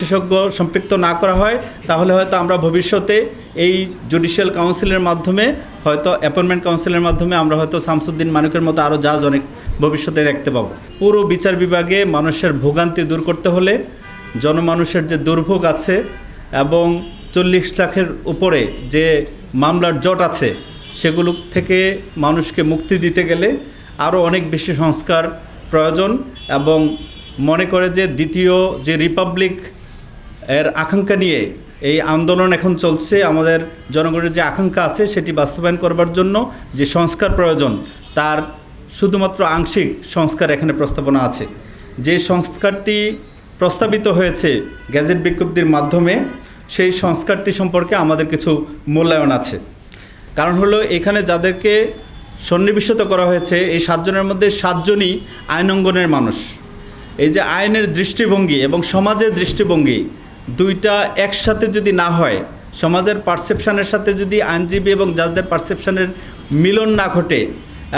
বিশেষজ্ঞ সম্পৃক্ত না করা হয় তাহলে হয়তো আমরা ভবিষ্যতে এই জুডিশিয়াল কাউন্সিলের মাধ্যমে হয়তো অ্যাপয়েন্টমেন্ট কাউন্সিলের মাধ্যমে আমরা হয়তো শামসুদ্দিন মানিকের মতো আরও জাজ অনেক ভবিষ্যতে দেখতে পাবো। পুরো বিচার বিভাগে মানুষের ভোগান্তি দূর করতে হলে জনমানুষের যে দুর্ভোগ আছে এবং 40 লাখের উপরে যে মামলার জট আছে সেগুলো থেকে মানুষকে মুক্তি দিতে গেলে আরও অনেক বেশি সংস্কার প্রয়োজন এবং মনে করে যে দ্বিতীয় যে রিপাবলিক এর আকাঙ্ক্ষা নিয়ে এই আন্দোলন এখন চলছে, আমাদের জনগণের যে আকাঙ্ক্ষা আছে সেটি বাস্তবায়ন করবার জন্য যে সংস্কার প্রয়োজন তার শুধুমাত্র আংশিক সংস্কার এখানে প্রস্তাবনা আছে। যে সংস্কারটি প্রস্তাবিত হয়েছে গ্যাজেট বিজ্ঞপ্তির মাধ্যমে সেই সংস্কারটি সম্পর্কে আমাদের কিছু মূল্যায়ন আছে। কারণ হলো এখানে যাদেরকে সন্নিবেশিত করা হয়েছে এই 7 জনের মধ্যে 7 জনই আইন অঙ্গনের মানুষ। এই যে আইনের দৃষ্টিভঙ্গি এবং সমাজের দৃষ্টিভঙ্গি দুইটা একসাথে যদি না হয়, সমাজের পারসেপশানের সাথে যদি আইনজীবী এবং জাজদের পারসেপশানের মিলন না ঘটে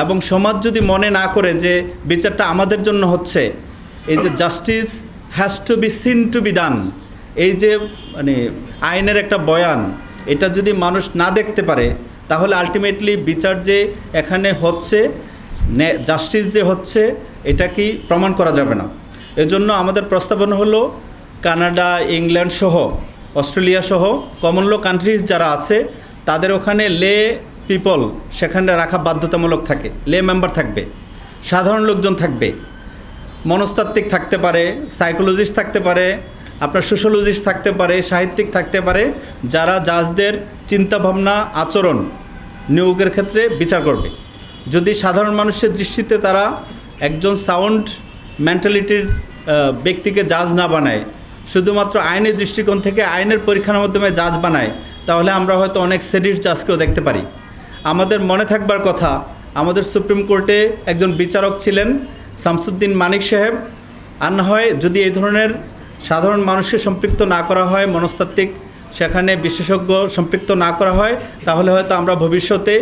এবং সমাজ যদি মনে না করে যে বিচারটা আমাদের জন্য হচ্ছে, এই যে justice has to be seen to be done, এই যে মানে আইনের একটা বয়ান, এটা যদি মানুষ না দেখতে পারে তাহলে আলটিমেটলি বিচার যে এখানে হচ্ছে, জাস্টিস যে হচ্ছে, এটা কি প্রমাণ করা যাবে না। এজন্য আমাদের প্রস্তাবনা হলো কানাডা, ইংল্যান্ড সহ, অস্ট্রেলিয়া সহ কমন ল কান্ট্রিজ যারা আছে তাদের ওখানে লে পিপল সেখানে রাখা বাধ্যতামূলক থাকে। লে মেম্বার থাকবে, সাধারণ লোকজন থাকবে, মনস্তাত্ত্বিক থাকতে পারে, সাইকোলজিস্ট থাকতে পারে, আপনার সোশ্যোলজিস্ট থাকতে পারে, সাহিত্যিক থাকতে পারে, যারা জাজদের চিন্তাভাবনা আচরণ নিয়োগের ক্ষেত্রে বিচার করবে। যদি সাধারণ মানুষের দৃষ্টিতে তারা একজন সাউন্ড মেন্টালিটির ব্যক্তিকে জাজ না বানায়, শুধুমাত্র আইনের দৃষ্টিকোণ থেকে আইনের পরীক্ষার মাধ্যমে জাজ বানায়, তাহলে আমরা হয়তো অনেক সেডিস্ট জাজকেও দেখতে পারি। আমাদের মনে থাকবার কথা, আমাদের সুপ্রিম কোর্টে একজন বিচারক ছিলেন শামসুদ্দিন মানিক সাহেব। আর না হয় যদি এই ধরনের সাধারণ মানুষকে সম্পৃক্ত না করা হয়, মনস্তাত্ত্বিক সেখানে বিশেষজ্ঞ সম্পৃক্ত না করা হয়, তাহলে হয়তো আমরা ভবিষ্যতে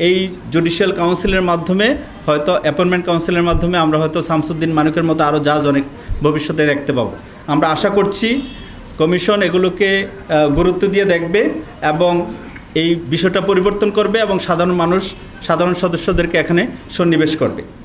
এই জুডিশিয়াল কাউন্সিলের মাধ্যমে হয়তো অ্যাপয়েন্টমেন্ট কাউন্সিলের মাধ্যমে আমরা হয়তো শামসুদ্দিন মানিকের মতো আরও জাজ অনেক ভবিষ্যতে দেখতে পাবো। আমরা আশা করছি কমিশন এগুলোকে গুরুত্ব দিয়ে দেখবে এবং এই বিষয়টা পরিবর্তন করবে এবং সাধারণ মানুষ, সাধারণ সদস্যদেরকে এখানে সন্নিবেশ করবে।